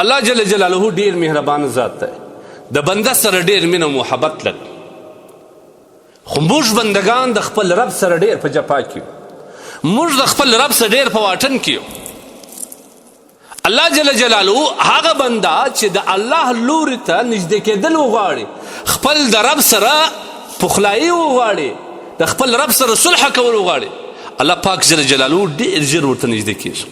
الله جل جلاله ډیر مهربان ذات دی، د بنده سره ډیر مینه او محبت لري. خو موږ بندگان د خپل رب سره ډیر په جفا کې یو، موږ د خپل رب سره ډیر په واټن کې یو. الله جل جلاله هغه بنده چې د الله لوري ته نږدې کېدل وغواړي، خپل د رب سره پخلايي وغواړي، د خپل رب سره صلح کول وغواړي، الله پاک جل جلاله ډیر ژر ورته نږدې کېږي.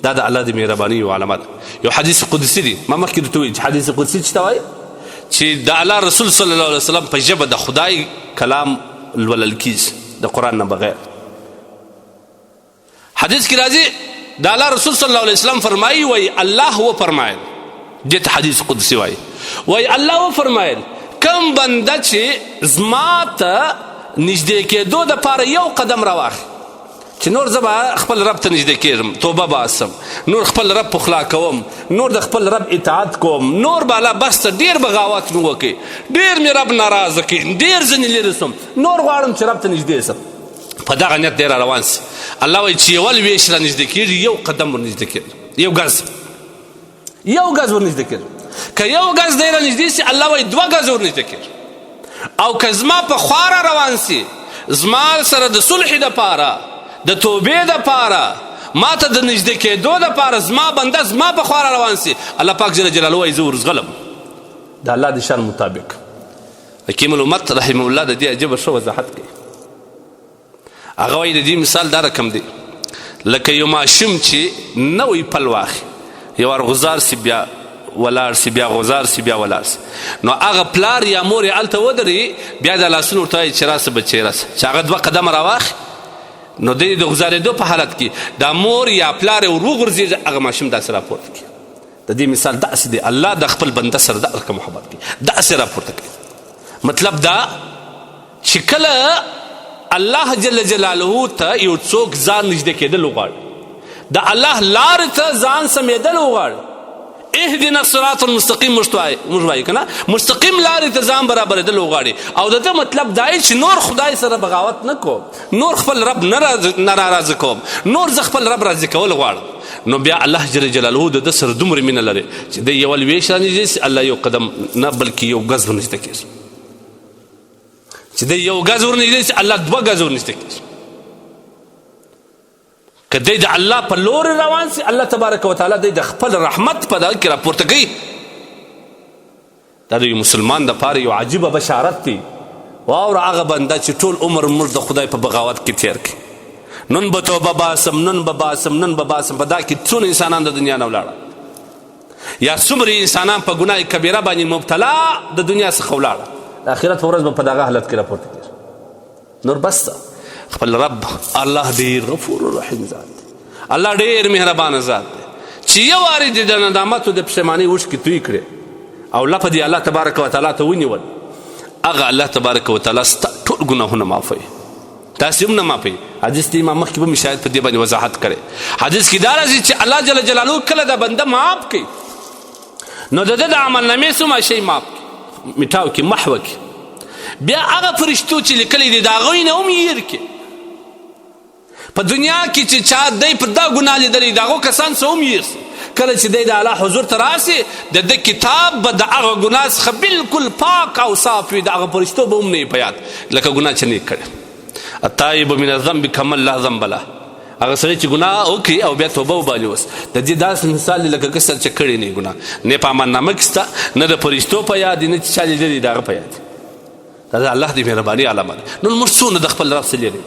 دا د الله د مهرباني یو علامه ده. یو حدیث قدسی دی، ما مخکې درته وایي چې حدیث قدسی څه ته وایي؟ چې د الله رسول صلی الله علیه وسلم په ژبه د خدای کلام لولل کیږي د قرآن نه بغیر. حدیث کې راځي د الله رسول صلی الله علیه وسلم فرمایي، وایي الله و فرمایل، دې ته حدیث قدسی وایي، وایي الله و فرمایل کم بنده چې زما ته نږدې کېدو دپاره یو قدم راواخلي، چې نور زه به خپل رب ته نږدې کېږم، توبه باسم، نور خپل رب پخلا کوم، نور د خپل رب اطاعت کوم، نور به الله بس ته ډېر بغاوت مې وکړي، ډېر مې رب ناراضه کړي، ډېر ځینې لرې سم، نور غواړم چې رب ته نږدې سم. په دغه نیت دی را روان سي. الله وایي چې یو لویش را نږدې کېږي، یو قدم ور نږدې کېږي، یو ګز ور نږدې کېږي. که یو ګز دی را نږدې سي، الله وایي 2 ګز ور نږدې کېږي. او که زما په خوا را روان سي، زما سره د صلح دپاره، د توبې دپاره، ما ته د نږدې کېدو دپاره زما بنده زما په خوا را روان سي، الله پاک جل جلاله وایي زه ورزغلم د الله د شان مطابق. حکیم الامت رحمه الله د دې عجبه ښه وضاحت کوي. هغه وایي د دې مثال دا رقم دی لکه یو ماشوم چې نوی پل واخلي، یو وار غزار سي، بیا ولاړ سي، بیا غزار سي، بیا ولاړ سي، نو هغه پلار یا مور یې هلته ودري، بیا د لاسونو ورته وایي چې راسه بچی راسه، چې هغه 2 قدمه راواخلي، نو د غزارېدو په حالت کې دا مور یا پلار یې ور وغورځېږي، هغه ماشوم داسې راپورته کوي. د دې مثال داسې دی، الله د خپل بنده سره د رقم محبت کوي، داسې راپورته کوي. مطلب دا چې کله الله جل جلاله ته یو څوک ځان نږدې کېدل وغواړي، د الله لارې ته ځان سمېدل وغواړي، اهدنا الصراط المستقیم موږ وایو که نه، مستقیم لارې ته ځان برابرېدل وغواړي. او د ده مطلب دا چې نور خدای سره بغاوت نه کوم، نور خپل رب نه راضي کوم، نور زه خپل رب راضي کول غواړم، نو بیا الله جل جلاله د ده سره دومره مینه لري چې د یو لویش را نږدې سي، الله یو قدم نه بلکې یو ګز ور نږدې کېږي، چې د یو ګز ور نږدې سي، الله 2 ګز ور نږدې کېږي. که دی د الله په لورې روان سي، الله تبارک وتعالی دی د خپل رحمت په دغه کې راپورته کوي. دا د یو مسلمان دپاره یو عجیبه بشارت دی. واوره هغه بنده چې ټول عمر موږ د خدای په بغاوت کې تیر کړي، نن به توبه باسم، نن به باسم، په دا کې څونه انسانان د دنیا نه ولاړه، یا څومره انسانان په ګناه کبیره باندې مبتلا د دنیا څخه ولاړه، د آخرت په ورځ به په دغه حالت کې راپورته کېږي. نور بس خپل رب الله ډیر غفور رحیم ذات دی، الله ډیر مهربان ذات دی، چې یو وارې د ندامتو د پښیمانۍ اوښکې توی کړې او لپه دې الله تبارک وتعالی ته ونیول، هغه الله تبارک وتعالی ستا ټول ګناهونه معافوي، تاسې هم نه معافوي. حدیث کې ما مخکې به مې شاید په دې باندې وضاحت کړی. حدیث کې دا راځي چې الله جل جلاله کله د بنده معاف کوي، نو د ده د عملنامې څومره شی معاف کړي، میټاو کړي، محوه کړي، بیا هغه فرشتو چې لیکلي دي د هغوی نه هم هیر کړي. په دنیا کې چې چا دی په دا ګناه لیدلی، د هغو کسان څه هم هیر سي، کله چې دی د الله حضور ته راسي، د ده کتاب به د هغه ګناه څخه بلکل پاک او صاف وي، د هغه فرشتو به هم نه یې په یاد لکه ګناه چې نه یې کړې. التایب من الذنب کمن لا ذنب له، هغه سړی چې ګناه وکړي او بیا توبه وبالي، اوس د دې داسې مثال دی لکه کسر چې کړی نه ګناه، نه په اماننامه کې شته، نه د فرشتو په یاد نه چې چا لیدلي د هغه په یاد. دا د الله د مهرباني علامه ده. نو موږ څونه د خپل رب څه لري،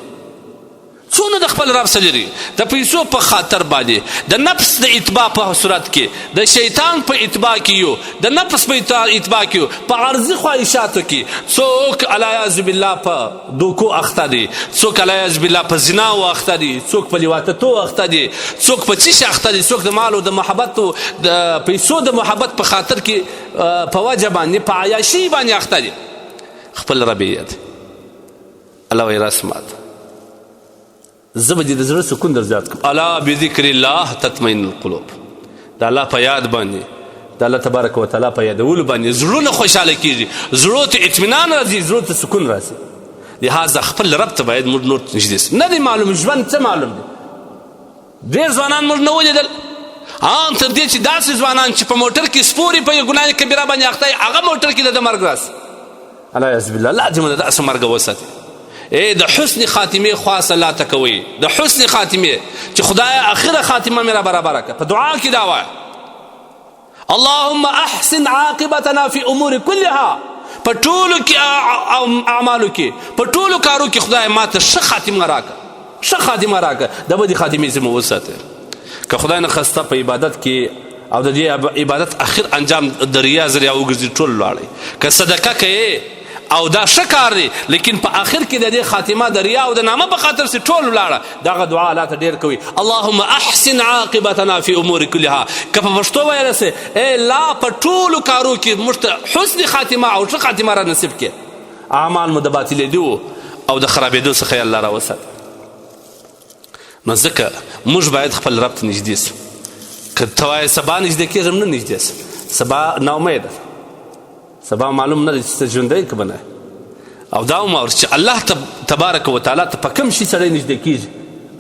څونه د خپل رب څه لري، د پیسو په خاطر باندې، د نفس د اتباع په صورت کې، د شیطان په اتباع کې یو، د نفس په اتباع کې یو، په عرضي خواهشاتو کې څوک علیاذ بالله په دوکو اخته دي، څوک علیاذ بالله په زنا اخته دي، څوک په لیواتتو اخته دي، څوک په څه شي اخته دي، څوک د مالو د محبت د پیسو د محبت په خاطر کې په وجه باندې په عیاشي باندې اخته دي. خپل رب یاد الله وایي رسمات زه به دې د زړه سکون در زیات کړم. الا بذکر الله تطمئن القلوب، د الله په یاد باندې، د الله تبارک وتعالی په یادولو باندې زړونه خوشحاله کېږي، زړو ته اطمینان راځي، زړو ته سکون راځي. لهذا خپل رب ته باید موږ نور نږدې سو. نه دی معلوم ژوند څه معلوم دی، ډېر ځوانان موږ نه ولیدل ان تر دې چې داسې ځوانان چې په موټر کې سپوري په ګناه کبیره باندې اخته هغه موټر کې د مرګ راس الله یعذ بالله الله دې موږ داسې مرګ وساتي. د حسن خاتمه خاص الله تکوي د حسن خاتمه چې خدای اخره خاتمه میرا برابر کړه. په دعا کې دا وایي اللهم احسن عاقبتنا في امور كلها، په ټولو کې اعمالو کې په ټولو کارو کې خدای ماته ښه خاتمه راکړه، ښه خاتمه راکړه، د بدې خاتمې زموږ وساته. که خدای نه خسته په عبادت کې او د دې عبادت اخر انجام د ریا ذریعه وګرځي ټول لاړې. که صدقه کوي او دا ښه کار دی لیکن په آخر کې د دې خاتمه د ریا او د نامه په خاطر سي ټول لاړه، دغه دعا الله ته ډېر کوي اللهم احسن عاقبتنا في امور كلها. که په پښتو ویل سي ای لا په ټولو کارو کې موږ حسن خاتمه او ښه خاتمه را نصیب کړي، اعمال مو د باطلېدو او د خرابېدو څخه یې الله راوساتي. نو ځکه موږ باید خپل رب ته نږدې سو. که ته وایې سبا نږدې کېږم نه نږدې سه، سبا ناامیده، سبا معلوم نه دی چې ته ژوندی که به نه. او دا هم اورس چې الله تبارک وتعالی ته په کوم شي سړی نږدې کېږي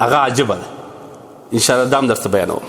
هغه عجبه ده. انشاءالله دا هم درته بیانوم.